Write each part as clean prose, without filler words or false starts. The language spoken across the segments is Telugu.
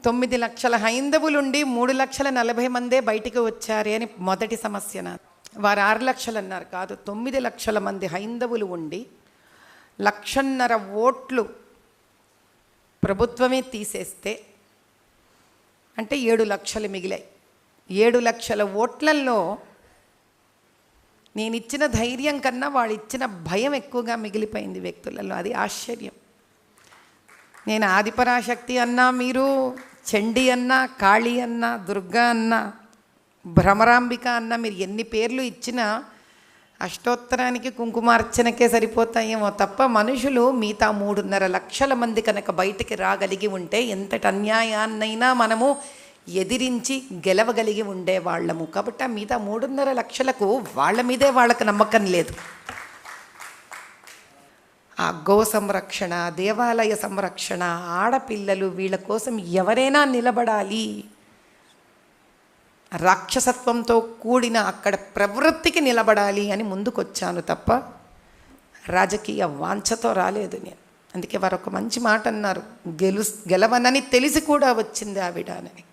9 లక్షల హైందవులుండి 3,40,000 మందే బయటికి వచ్చారే అని మొదటి సమస్య నాది. వారు 6 లక్షలు అన్నారు, కాదు 9 లక్షల మంది హైందవులు ఉండి 1,50,000 ఓట్లు ప్రభుత్వమే తీసేస్తే అంటే 7 లక్షలు మిగిలాయి. 7 లక్షల ఓట్లల్లో నేను ఇచ్చిన ధైర్యం కన్నా వాళ్ళు ఇచ్చిన భయం ఎక్కువగా మిగిలిపోయింది వ్యక్తులలో. అది ఆశ్చర్యం. నేను ఆదిపరాశక్తి అన్నా, మీరు చండీ అన్నా, కాళీ అన్నా, దుర్గా అన్నా, భ్రమరాంబిక అన్నా, మీరు ఎన్ని పేర్లు ఇచ్చినా అష్టోత్తరానికి కుంకుమార్చనకే సరిపోతాయేమో తప్ప మనుషులు మిగతా 3.5 లక్షల మంది కనుక బయటికి రాగలిగి ఉంటే ఎంతటి అన్యాయాన్నైనా మనము ఎదిరించి గెలవగలిగి ఉండేవాళ్ళము. కాబట్టి ఆ మిగతా 3.5 లక్షలకు వాళ్ళ మీదే వాళ్ళకి నమ్మకం లేదు. ఆ గో సంరక్షణ, దేవాలయ సంరక్షణ, ఆడపిల్లలు, వీళ్ళ కోసం ఎవరైనా నిలబడాలి. రాక్షసత్వంతో కూడిన అక్కడ ప్రవృత్తికి నిలబడాలి అని ముందుకొచ్చాను తప్ప రాజకీయ వాంఛతో రాలేదు నేను. అందుకే వారు ఒక మంచి మాట అన్నారు, గెలవనని తెలిసి కూడా వచ్చింది ఆవిడ అని.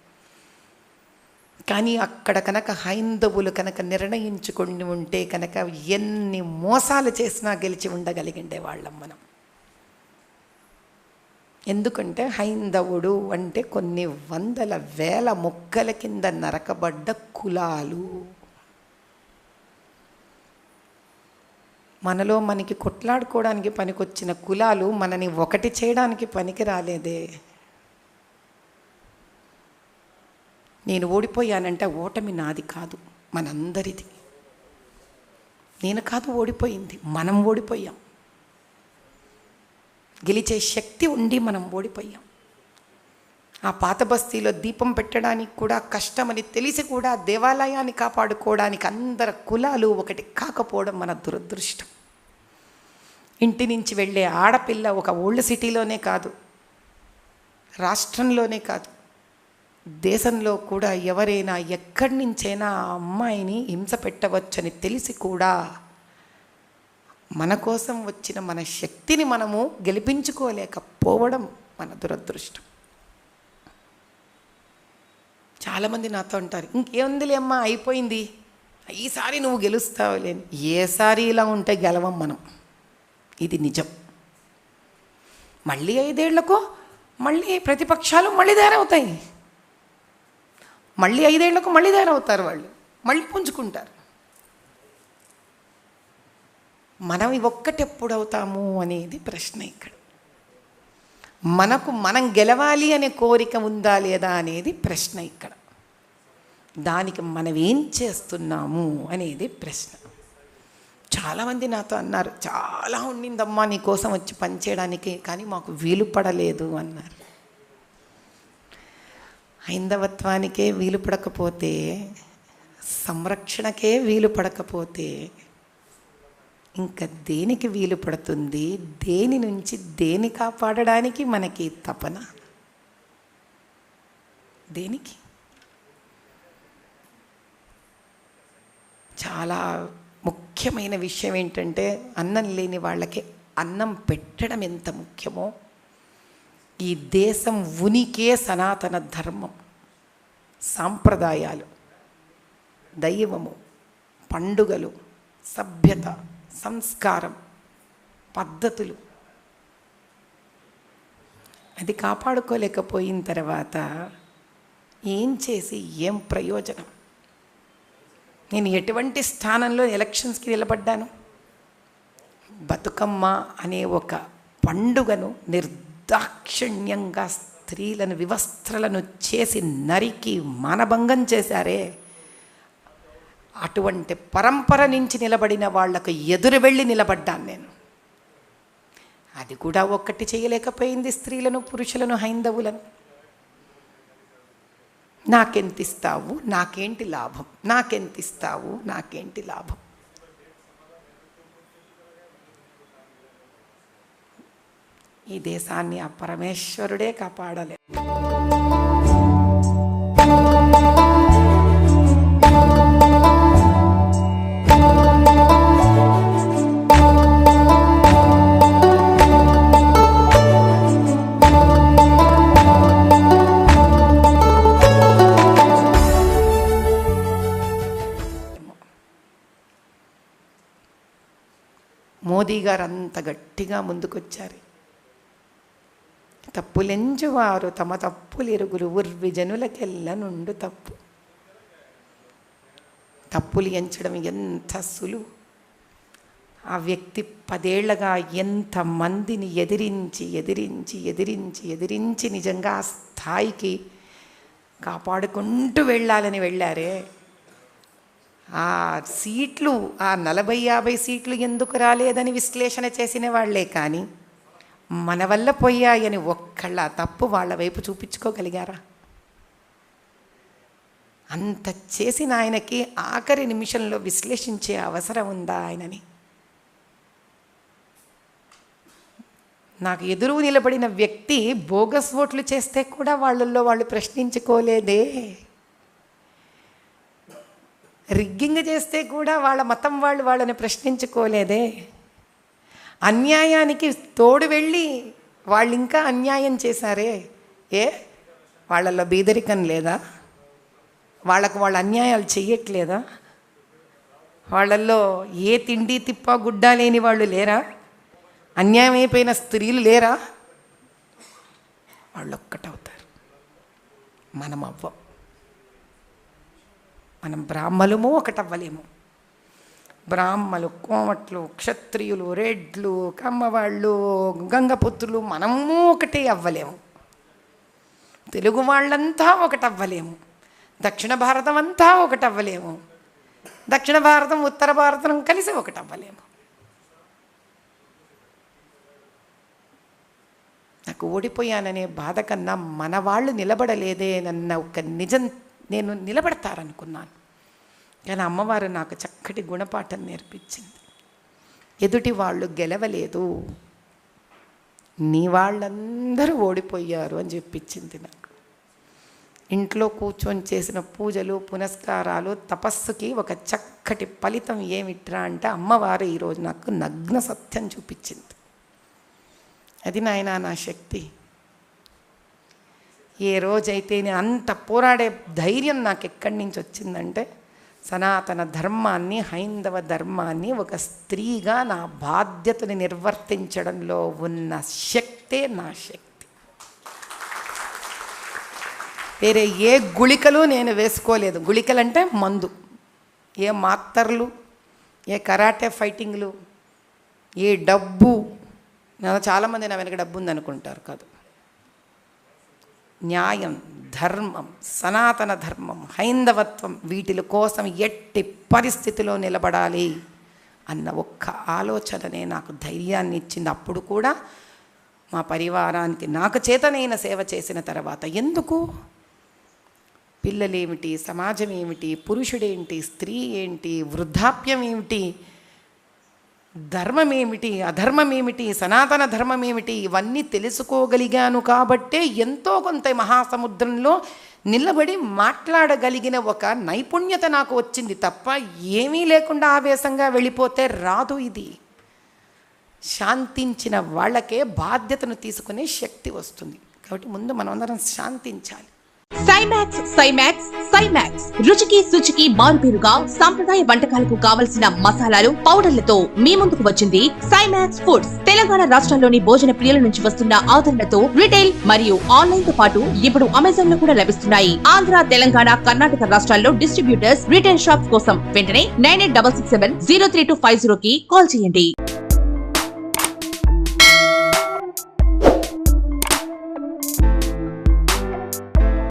కానీ అక్కడ కనుక హైందవులు కనుక నిర్ణయించుకొని ఉంటే కనుక ఎన్ని మోసాలు చేసినా గెలిచి ఉండగలిగిండే వాళ్ళం మనం. ఎందుకంటే హైందవుడు అంటే కొన్ని 100,000 ముక్కల కింద నరకబడ్డ కులాలు. మనలో మనకి కొట్లాడుకోవడానికి పనికొచ్చిన కులాలు మనని ఒకటి చేయడానికి పనికి రాలేదే. నేను ఓడిపోయానంటే ఓటమి నాది కాదు, మనందరిది. నేను కాదు ఓడిపోయింది, మనం ఓడిపోయాం. గెలిచే శక్తి ఉండి మనం ఓడిపోయాం. ఆ పాత బస్తీలో దీపం పెట్టడానికి కూడా కష్టమని తెలిసి కూడా దేవాలయాన్ని కాపాడుకోవడానికి అందరి కులాలు ఒకటి కాకపోవడం మన దురదృష్టం. ఇంటి నుంచి వెళ్ళే ఆడపిల్ల ఒక ఓల్డ్ సిటీలోనే కాదు, రాష్ట్రంలోనే కాదు, దేశంలో కూడా ఎవరైనా ఎక్కడి నుంచైనా ఆ అమ్మాయిని హింస పెట్టవచ్చని తెలిసి కూడా మన కోసం వచ్చిన మన శక్తిని మనము గెలిపించుకోలేకపోవడం మన దురదృష్టం. చాలామంది నాతో అంటారు, ఇంకేముందిలే అమ్మా అయిపోయింది, ఈసారి నువ్వు గెలుస్తావులే. ఏసారి ఇలా ఉంటే గెలవం మనం, ఇది నిజం. మళ్ళీ 5 ఏళ్లకో మళ్ళీ ప్రతిపక్షాలు మళ్ళీ తయారవుతాయి, మళ్ళీ 5 ఏళ్లకు మళ్ళీ తయారవుతారు, వాళ్ళు మళ్ళీ పుంజుకుంటారు. మనం ఒక్కటెప్పుడవుతాము అనేది ప్రశ్న ఇక్కడ. మనం గెలవాలి అనే కోరిక ఉందా లేదా అనేది ప్రశ్న ఇక్కడ. దానికి మనం ఏం చేస్తున్నాము అనేది ప్రశ్న. చాలామంది నాతో అన్నారు, చాలా ఉండిందమ్మా నీ కోసం వచ్చి పనిచేయడానికి, కానీ మాకు వీలు పడలేదు అన్నారు. హైందవత్వానికే వీలు పడకపోతే, సంరక్షణకే వీలు పడకపోతే ఇంకా దేనికి వీలు పడుతుంది? దేని నుంచి దేని కాపాడడానికి మనకి తపన? దేనికి? చాలా ముఖ్యమైన విషయం ఏంటంటే, అన్నం లేని వాళ్ళకి అన్నం పెట్టడం ఎంత ముఖ్యమో, ఈ దేశం ఉనికే సనాతన ధర్మం, సాంప్రదాయాలు, దైవము, పండుగలు, సభ్యత, సంస్కారం, పద్ధతులు, అది కాపాడుకోలేకపోయిన తర్వాత ఏం చేసి ఏం ప్రయోజనం? నేను ఎటువంటి స్థానంలో ఎలక్షన్స్కి నిలబడ్డాను? బతుకమ్మ అనే ఒక పండుగను నిర్దాక్షిణ్యంగా స్త్రీలను వివస్త్రలను చేసి నరికి మానభంగం చేశారే, అటువంటి పరంపర నుంచి నిలబడిన వాళ్లకు ఎదురు వెళ్ళి నిలబడ్డాను నేను. అది కూడా ఒక్కటి చేయలేకపోయింది స్త్రీలను, పురుషులను, హైందవులను. నాకెంతిస్తావు, నాకేంటి లాభం, నాకెంతిస్తావు, నాకేంటి లాభం? ఈ దేశాన్ని ఆ పరమేశ్వరుడే కాపాడాలి. మోదీ గారు అంత గట్టిగా ముందుకొచ్చారు. తప్పులెంచువారు తమ తప్పులెరుగులు ఉర్వి జనులకెల్ల నుండు తప్పు. తప్పులు ఎంచడం ఎంత సులువు. ఆ వ్యక్తి 10 ఏళ్లగా ఎంతమందిని ఎదిరించి ఎదిరించి ఎదిరించి ఎదిరించి నిజంగా ఆ స్థాయికి కాపాడుకుంటూ వెళ్ళాలని వెళ్ళారే. ఆ సీట్లు, ఆ 40-50 సీట్లు ఎందుకు రాలేదని విశ్లేషణ చేసిన వాళ్లే కానీ మన వల్ల పోయాయని ఒక్కళ్ళ తప్పు వాళ్ళ వైపు చూపించుకోగలిగారా? అంత చేసిన ఆయనకి ఆఖరి నిమిషంలో విశ్లేషించే అవసరం ఉందా ఆయనని? నాకు ఎదురు నిలబడిన వ్యక్తి బోగస్ ఓట్లు చేస్తే కూడా వాళ్ళల్లో వాళ్ళు ప్రశ్నించుకోలేదే. రిగ్గింగ్ చేస్తే కూడా వాళ్ళ మతం వాళ్ళు వాళ్ళని ప్రశ్నించుకోలేదే. అన్యాయానికి తోడు వెళ్ళి వాళ్ళు ఇంకా అన్యాయం చేశారే. వాళ్ళల్లో బీదరికం లేదా? వాళ్ళకు వాళ్ళు అన్యాయాలు చెయ్యట్లేదా? వాళ్ళల్లో ఏ తిండి తిప్ప గుడ్డ లేని వాళ్ళు లేరా? అన్యాయం అయిపోయిన స్త్రీలు లేరా? వాళ్ళు ఒక్కటవుతారు. మనం అవ్వం. మనం బ్రాహ్మలము ఒకటవ్వలేము. బ్రాహ్మలు, కోమట్లు, క్షత్రియులు, రెడ్లు, కమ్మవాళ్ళు, గంగపుత్రులు మనము ఒకటే అవ్వలేము. తెలుగు వాళ్ళంతా ఒకటవ్వలేము. దక్షిణ భారతం అంతా ఒకటవ్వలేము. దక్షిణ భారతం ఉత్తర భారతం కలిసి ఒకటవ్వలేము. నాకు ఓడిపోయాననే బాధ కన్నా మన వాళ్ళు నిలబడలేదే నన్న ఒక నిజం నేను నిలబడతారనుకున్నాను. కానీ అమ్మవారు నాకు చక్కటి గుణపాఠం నేర్పించింది. ఎదుటి వాళ్ళు గెలవలేదు, నీ వాళ్ళందరూ ఓడిపోయారు అని చెప్పించింది నాకు. ఇంట్లో కూర్చొని చేసిన పూజలు, పునస్కారాలు, తపస్సుకి ఒక చక్కటి ఫలితం ఏమిట్రా అంటే అమ్మవారు ఈరోజు నాకు నగ్న సత్యం చూపించింది. అది నాయనా నా శక్తి. ఏ రోజైతే నేను అంత పోరాడే ధైర్యం నాకు ఎక్కడి నుంచి వచ్చిందంటే సనాతన ధర్మాన్ని, హైందవ ధర్మాన్ని ఒక స్త్రీగా నా బాధ్యతని నిర్వర్తించడంలో ఉన్న శక్తే నా శక్తి. వేరే ఏ గుళికలు నేను వేసుకోలేదు. గుళికలంటే మందు, ఏ మాత్రలు, ఏ కరాటే ఫైటింగ్లు, ఏ డబ్బు. చాలామంది నా వెనక డబ్బు ఉందనుకుంటారు. కాదు, న్యాయం, ధర్మం, సనాతన ధర్మం, హైందవత్వం, వీటిల కోసం ఎట్టి పరిస్థితిలో నిలబడాలి అన్న ఒక్క ఆలోచననే నాకు ధైర్యాన్ని ఇచ్చింది. అప్పుడు కూడా మా పరివారానికి నాకు చేతనైన సేవ చేసిన తర్వాత ఎందుకు పిల్లలేమిటి, సమాజం ఏమిటి, పురుషుడేంటి, స్త్రీ ఏంటి, వృద్ధాప్యం ఏమిటి, ధర్మం ఏమిటి, అధర్మం ఏమిటి, సనాతన ధర్మం ఏమిటి, ఇవన్నీ తెలుసుకోగలిగాను. కాబట్టే ఎంతో కొంత మహాసముద్రంలో నిలబడి మాట్లాడగలిగిన ఒక నైపుణ్యత నాకు వచ్చింది తప్ప ఏమీ లేకుండా ఆవేశంగా వెళ్ళిపోతే రాదు. ఇది శాంతించిన వాళ్ళకే బాధ్యతను తీసుకునే శక్తి వస్తుంది. కాబట్టి ముందు మనమందరం శాంతించాలి. సైమాక్స్ రుచికి శుచికి మారుపేరుగా సాంప్రదాయ వంటకాలకు కావలసిన మసాలాలు, పౌడర్లతో మీ ముందుకు వచ్చింది సైమాక్స్ ఫుడ్స్. తెలంగాణ రాష్ట్రంలోని భోజన ప్రియుల నుంచి వస్తున్న ఆదరణతో రిటైల్ మరియు ఆన్లైన్ తో పాటు ఇప్పుడు అమెజాన్ లో కూడా లభిస్తున్నాయి. ఆంధ్ర, తెలంగాణ, కర్ణాటక రాష్ట్రాల్లో డిస్ట్రిబ్యూటర్స్, రిటైల్ షాప్స్ కోసం వెంటనే 9866703250 కి కాల్ చేయండి.